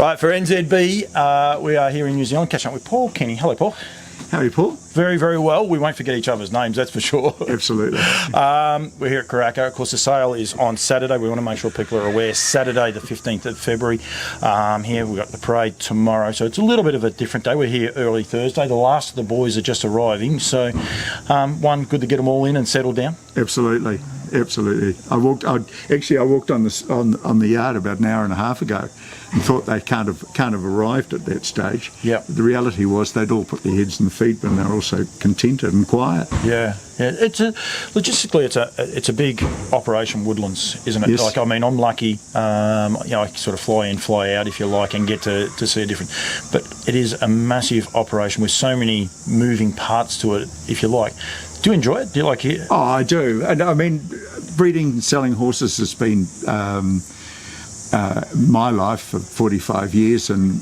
Right, for NZB, we are here in New Zealand, catching up with Paul Kenny. Hello, Paul. How are you, Paul? Very, very well. We won't forget each other's names, that's for sure. Absolutely. We're here at Karaka. Of course, the sale is on Saturday. We want to make sure people are aware. Saturday, the 15th of February. Here, we've got the parade tomorrow. So it's a little bit of a different day. We're here early Thursday. The last of the boys are just arriving. So, good to get them all in and settled down. Absolutely. Absolutely. I walked on the yard about an hour and a half ago and thought they can't have arrived at that stage. Yeah. The reality was they'd all put their heads in the feed, but they're also contented and quiet. Yeah. Logistically, it's a big operation, Woodlands, isn't it? Yes. Like, I mean, I'm lucky. I sort of fly in, fly out, if you like, and get to see a different. But it is a massive operation with so many moving parts to it, if you like. Do you enjoy it? Do you like it? Oh, I do. And I mean, breeding and selling horses has been my life for 45 years, and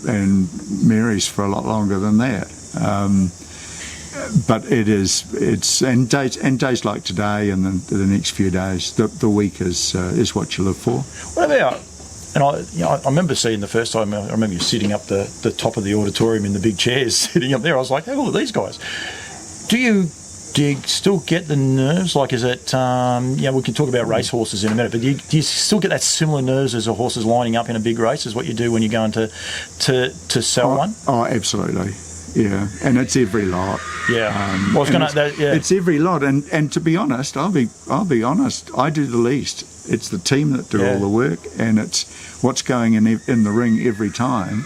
Mary's for a lot longer than that. But days like today and the next few days, the week is what you live for. What about? And I remember seeing the first time. I remember you sitting up the top of the auditorium in the big chairs, sitting up there. I was like, hey, look at these guys. Do you still get the nerves? Like, is it, we can talk about race horses in a minute, but do you still get that similar nerves as a horse is lining up in a big race as what you do when you're going to sell one? Oh, absolutely. Yeah, and it's every lot. Yeah, it's every lot, and to be honest, I'll be honest. I do the least. It's the team that do all the work, and it's what's going in the ring every time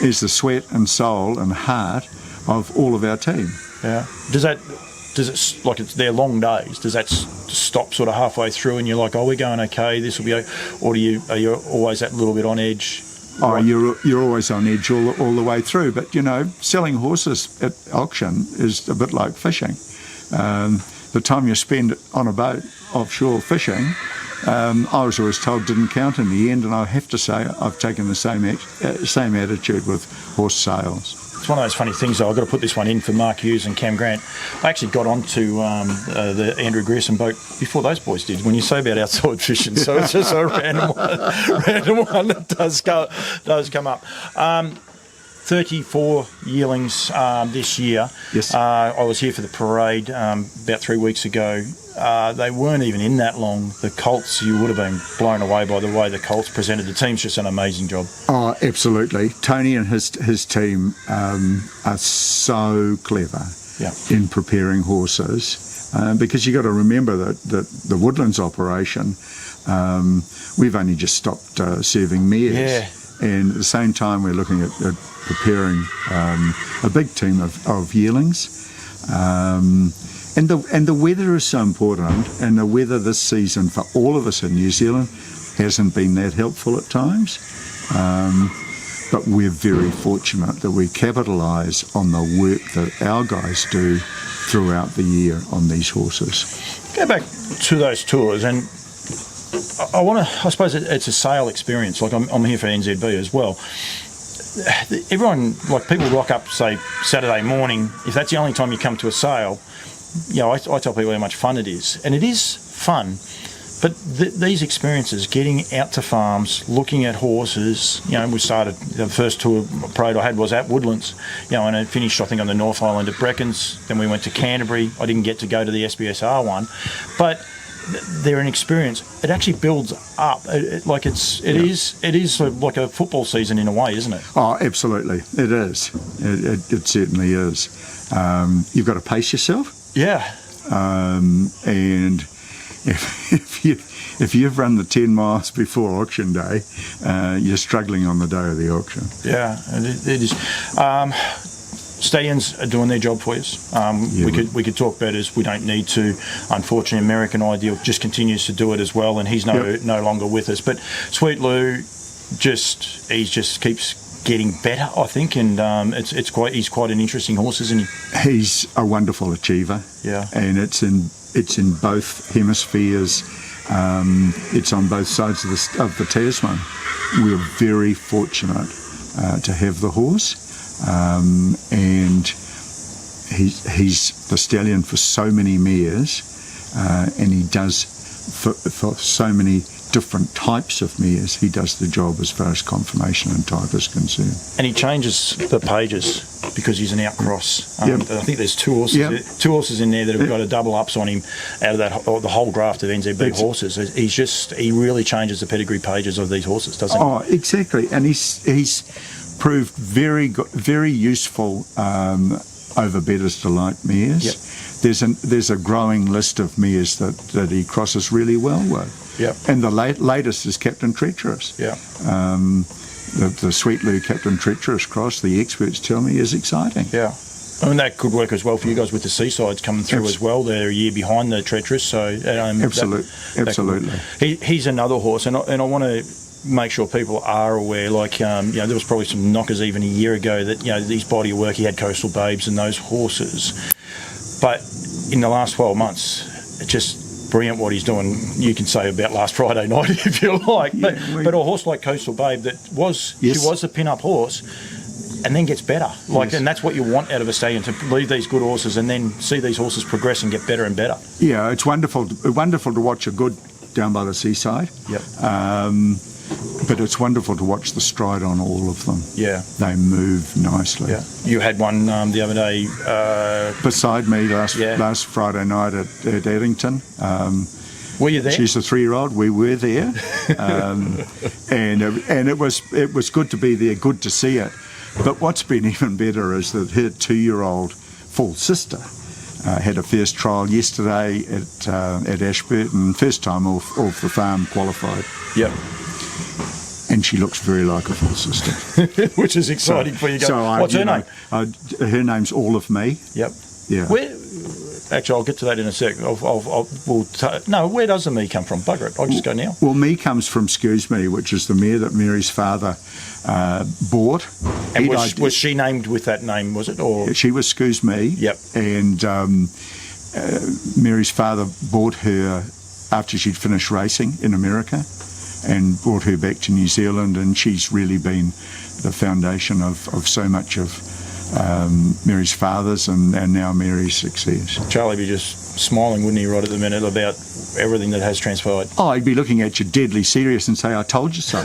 is the sweat and soul and heart of all of our team. Yeah. Does it, like, it's their long days, does that stop sort of halfway through and you're like, oh, we're going okay, this will be, or are you always that little bit on edge? Oh, you're always on edge all the way through. But, selling horses at auction is a bit like fishing. The time you spend on a boat offshore fishing, I was always told didn't count in the end, and I have to say I've taken the same attitude with horse sales. It's one of those funny things, though. I've got to put this one in for Mark Hughes and Cam Grant. I actually got onto the Andrew Grierson boat before those boys did, when you say about outside fishing. So it's just a random one that does come up. 34 yearlings this year. Yes. I was here for the parade about 3 weeks ago. They weren't even in that long. The colts, you would have been blown away by the way the colts presented. The team's just an amazing job. Oh, absolutely. Tony and his team are so clever in preparing horses, because you got to remember that the Woodlands operation, we've only just stopped serving mares. Yeah. And at the same time, we're looking at preparing a big team of yearlings. And the weather is so important, and the weather this season for all of us in New Zealand hasn't been that helpful at times. But we're very fortunate that we capitalise on the work that our guys do throughout the year on these horses. Go back to those tours, and I suppose it's a sale experience. Like, I'm here for NZB as well. Everyone, like, people rock up, say, Saturday morning. If that's the only time you come to a sale, I tell people how much fun it is. And it is fun. But these experiences, getting out to farms, looking at horses, we started, the first tour parade I had was at Woodlands, and I finished, I think, on the North Island at Breckens. Then we went to Canterbury. I didn't get to go to the SBSR one. But they're an experience. It actually builds up. It is sort of like a football season in a way, isn't it? Oh, absolutely, it is. It certainly is. You've got to pace yourself. Yeah. And if you've run the 10 miles before auction day, you're struggling on the day of the auction. Yeah, it is. Stallions are doing their job for us. We could talk better. We don't need to. Unfortunately, American Ideal just continues to do it as well, and he's no longer with us. But Sweet Lou he just keeps getting better, I think, and he's quite an interesting horse, isn't he? He's a wonderful achiever. Yeah, and it's in both hemispheres. It's on both sides of the Tasman. We're very fortunate to have the horse. And he's the stallion for so many mares, and he does for so many different types of mares, he does the job as far as conformation and type is concerned. And he changes the pages because he's an outcross. Yep. I think there's two horses in there that have got a double ups on him out of that the whole draft of NZB horses. He really changes the pedigree pages of these horses, doesn't he? Oh, exactly, and he's proved very good, very useful over Betters Delight mares. Yep. There's a growing list of mares that he crosses really well with. Yep. And the latest is Captain Treacherous. Yeah. The Sweet Lou Captain Treacherous cross, the experts tell me, is exciting. Yeah. I mean, that could work as well for you guys with the Seasides coming through as well. They're a year behind the Treacherous, so... Absolutely. He's another horse, and I want to make sure people are aware, like, there was probably some knockers even a year ago that, his body of work, he had Coastal Babes and those horses. But in the last 12 months, it's just brilliant what he's doing. You can say about last Friday night if you like, but a horse like Coastal Babe she was a pin-up horse and then gets better. And that's what you want out of a stallion, to leave these good horses and then see these horses progress and get better and better. Yeah, it's wonderful to watch a good down by the seaside. Yep. But it's wonderful to watch the stride on all of them. Yeah. They move nicely. Yeah. You had one the other day... beside me last Friday night at Eddington. Were you there? She's a 3-year-old. We were there. And it was good to be there, good to see it. But what's been even better is that her 2-year-old full sister had a first trial yesterday at Ashburton, first time off the farm, qualified. Yep. And she looks very like a full sister. Which is exciting for you guys. What's her name? Her name's All of Me. Yep. Yeah. Actually, I'll get to that in a sec. Where does the me come from? Bugger it. I'll just go now. Well, me comes from Excuse Me, which is the mare that Mary's father bought. And was she named with that name, was it? Or she was Excuse Me. Yep. And Mary's father bought her after she'd finished racing in America, and brought her back to New Zealand, and she's really been the foundation of so much of Mary's father's and now Mary's success. Charlie would be just smiling, wouldn't he, right at the minute, about everything that has transpired? Oh, he'd be looking at you deadly serious and say, "I told you so."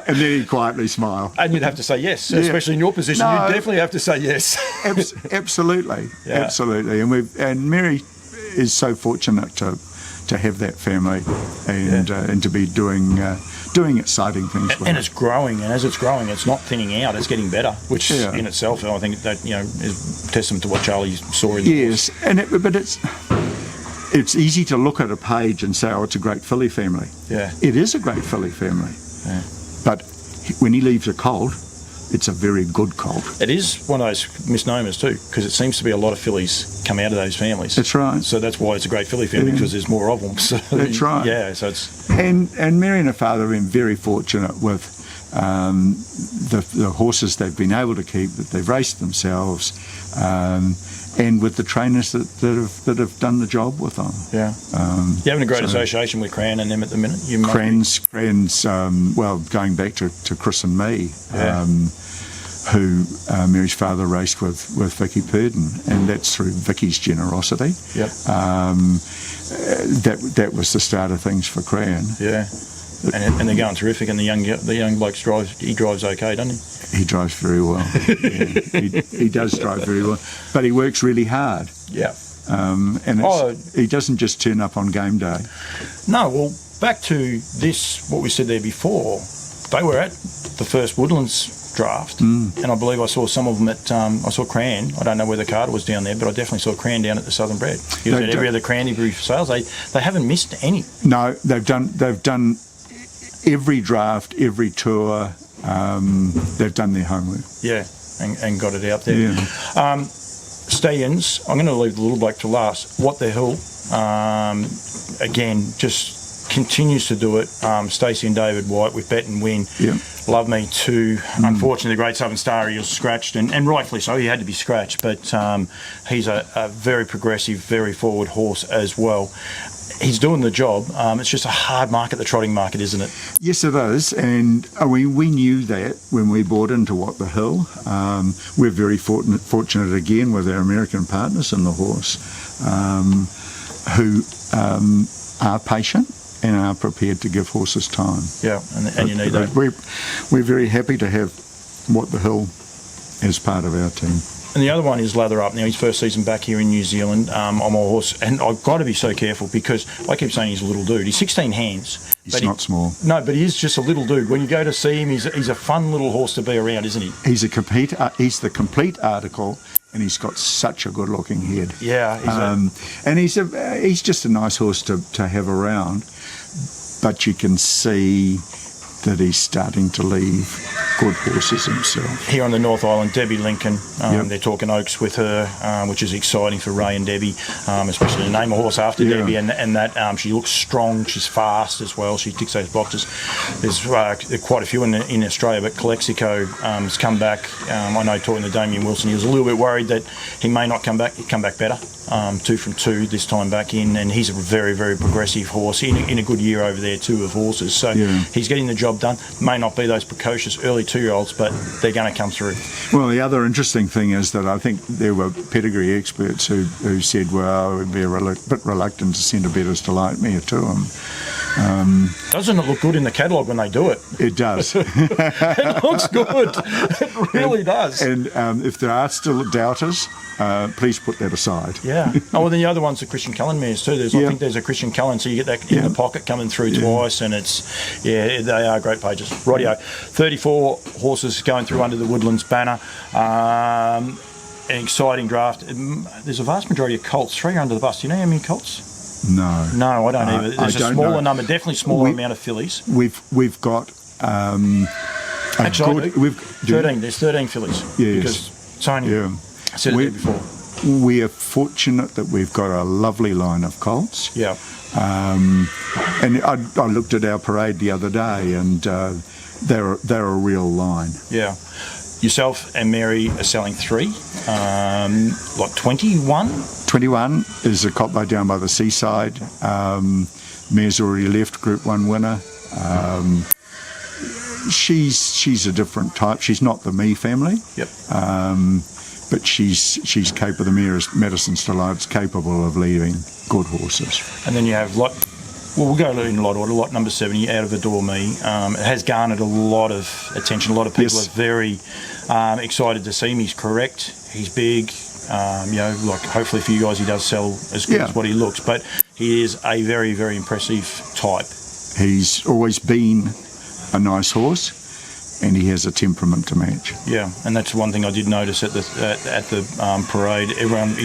And then he'd quietly smile. And you'd have to say yes, especially in your position. You'd definitely have to say yes. Absolutely. Yeah. Absolutely. And Mary is so fortunate to have that family and to be doing exciting things with and it's growing, and as it's growing, it's not thinning out, it's getting better, which in itself, I think that is testament to what Charlie saw in the horse. But it's easy to look at a page and say, "Oh, it's a great filly family." Yeah, it is a great filly family. Yeah. But when he leaves a colt, it's a very good colt. It is one of those misnomers too, because it seems to be a lot of fillies come out of those families. That's right. So that's why it's a great filly family, because there's more of them. So that's right. Yeah. So it's and Mary and her father have been very fortunate with the horses they've been able to keep, that they've raced themselves, and with the trainers that have done the job with them. Yeah. You're having a great association with Cran and them at the minute. Cran's going back to Chris and me. Who Mary's father raced with Vicky Purdon, and that's through Vicky's generosity. Yep. That was the start of things for Cran. Yeah. And they're going terrific, and the young bloke drives okay, doesn't he? He drives very well. He does drive very well, but he works really hard. Yeah. He doesn't just turn up on game day. No. Well, back to this, what we said there before. They were at the first Woodlands draft, and I believe I saw some of them at. I saw Cran. I don't know whether Carter was down there, but I definitely saw Cran down at the Southern Bred. He was at every other Cranberry sales. They haven't missed any. No, they've done every draft, every tour. They've done their homework. Yeah, and got it out there. Yeah. Stallions. I'm going to leave the little bloke to last. What the hell? Again, just continues to do it. Stacey and David White with Bet and Win. Yeah. Love Me Too. Unfortunately, the Great Southern Star, he was scratched, and rightfully so. He had to be scratched, but he's a very progressive, very forward horse as well. He's doing the job. It's just a hard market, the trotting market, isn't it? Yes, it is. And we knew that when we bought into What the Hill. We're very fortunate again with our American partners in the horse, who are patient and are prepared to give horses time. Yeah, and you need that. We're very happy to have What the Hill as part of our team. And the other one is Lather Up. Now, his first season back here in New Zealand on my horse, and I've got to be so careful because I keep saying he's a little dude. He's 16 hands. He's not small. No, but he is just a little dude. When you go to see him, he's a fun little horse to be around, isn't he? He's the complete article, and he's got such a good-looking head. Yeah, and he's just a nice horse to have around, but you can see that he's starting to leave good horses himself. Here on the North Island, Debbie Lincoln, Yep. they're talking Oaks with her, which is exciting for Ray and Debbie, especially to name a horse after Yeah. Debbie, and that she looks strong, she's fast as well, she ticks those boxes. There's quite a few in Australia, but Calexico has come back. I know talking to Damien Wilson, he was a little bit worried that he may not come back. He'd come back better. 2 from 2 this time back in, and he's a very, very progressive horse in a good year over there too of horses. So he's getting the job done. May not be those precocious early 2-year-olds, but they're going to come through. Well, the other interesting thing is that I think there were pedigree experts who said, well, we'd be a bit reluctant to send a Bettor's Delight mare to him. Doesn't it look good in the catalogue when they do it? It does. It looks good. It really does. And if there are still doubters, please put that aside. Yeah. Oh, well, then the other one's the Christian Cullen mares too. I think there's a Christian Cullen, so you get that in the pocket coming through twice, and they are great pages. Rightio. 34 horses going through under the Woodlands banner. An exciting draft. There's a vast majority of colts. 3 are under the bus. Do you know how many colts? No, I don't either. There's a smaller number, definitely smaller amount of fillies. We've got Actually, we've 13. There's 13 fillies. Yes. Because Tony said it there before. We are fortunate that we've got a lovely line of colts. Yeah. And I looked at our parade the other day, and they're a real line. Yeah. Yourself and Mary are selling 3. 21? 21 is a colt down by the seaside. Mare's already left, Group 1 winner. She's a different type. She's not the Me family. Yep. But she's capable. The mare is Madison's Delight's capable of leading good horses. And then you have we'll go in lot order. Lot number 70, Out of Adore Me. It has garnered a lot of attention. A lot of people are very excited to see him. He's correct. He's big. Hopefully for you guys he does sell as good as what he looks. But he is a very, very impressive type. He's always been a nice horse, and he has a temperament to match. Yeah, and that's one thing I did notice at the parade. Everyone,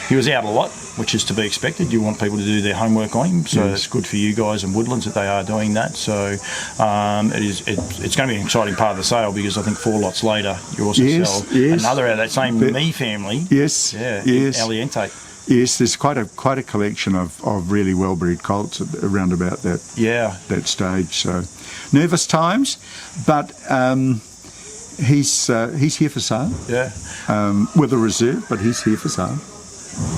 he was out a lot, which is to be expected. You want people to do their homework on him, so it's good for you guys in Woodlands that they are doing that. So it's going to be an exciting part of the sale, because I think 4 lots later you also sell another out of that same Me family. Yes, Aliente. Yes, there's quite a collection of really well-bred colts around about that stage. So nervous times, but he's here for sale. Yeah, with a reserve, but he's here for sale.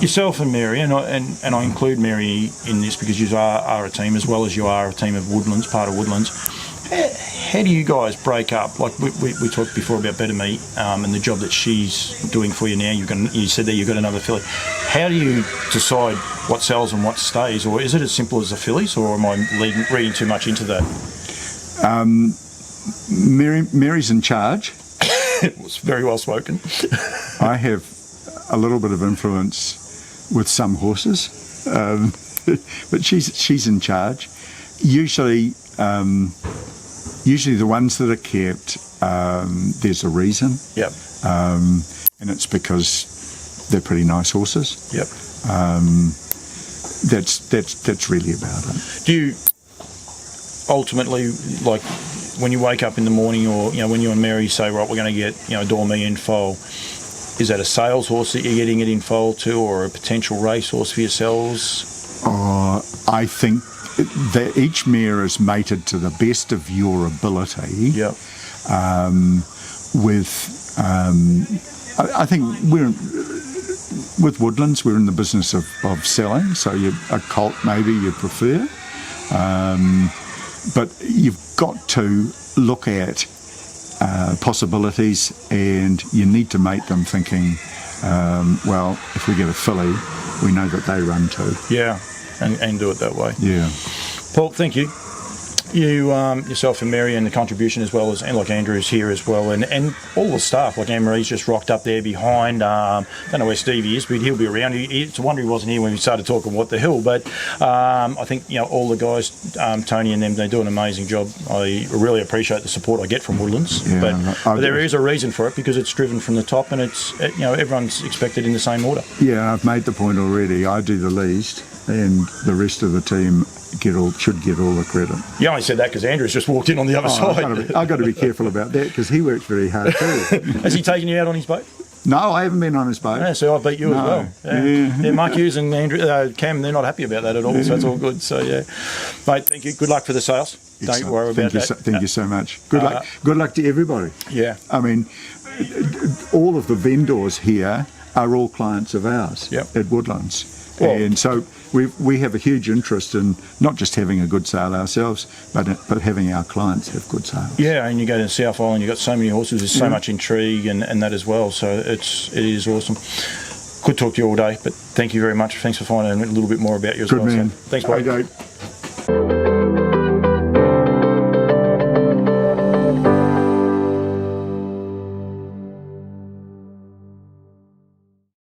Yourself and Mary, and I include Mary in this because you are a team, as well as you are a team of Woodlands, part of Woodlands. How do you guys break up? Like we talked before about Better Meat and the job that she's doing for you now. You said that you've got another filly. How do you decide what sells and what stays, or is it as simple as the fillies, or am I reading too much into that? Mary's in charge. It was very well spoken. I have a little bit of influence with some horses, but she's in charge. Usually the ones that are kept, there's a reason. Yep. And it's because they're pretty nice horses. Yep. That's really about it. Do you ultimately, like, when you wake up in the morning, or when you and Mary say, right, we're going to get Adore Me in foal, is that a sales horse that you're getting it in foal to, or a potential race horse for yourselves? I think that each mare is mated to the best of your ability. Yep. I think with Woodlands, we're in the business of selling, so a colt maybe you prefer, but you've got to look at possibilities, and you need to make them thinking, well, if we get a filly, we know that they run too. Yeah. and do it that way. Yeah. Paul, thank you. You, yourself and Mary, and the contribution as well as, and like Andrew's here as well, and all the staff, like Anne-Marie's just rocked up there behind. Don't know where Stevie is, but he'll be around. It's a wonder he wasn't here when we started talking what the hell, but I think, all the guys, Tony and them, they do an amazing job. I really appreciate the support I get from Woodlands, Yeah, but there is a reason for it, because it's driven from the top, and it's, everyone's expected in the same order. Yeah, I've made the point already. I do the least, and the rest of the team should get all the credit. You only said that because Andrew's just walked in on the other side. I've got to be careful about that, because he works very hard too. Has he taken you out on his boat? No, I haven't been on his boat. Yeah, so I beat you as well. Yeah, Mark Hughes and Andrew, Cam, they're not happy about that at all, so it's all good. So, yeah. Mate, thank you. Good luck for the sales. Don't worry about that. Thank you so much. Good luck. Good luck to everybody. Yeah. I mean, all of the vendors here are all clients of ours at Woodlands. Well, and so we have a huge interest in not just having a good sale ourselves, but having our clients have good sales. Yeah, and you go to the South Island, you've got so many horses, there's so much intrigue and that as well, so it is awesome. Could talk to you all day, but thank you very much. Thanks for finding a little bit more about you as well. Good man. So, thanks, Bob. Okay.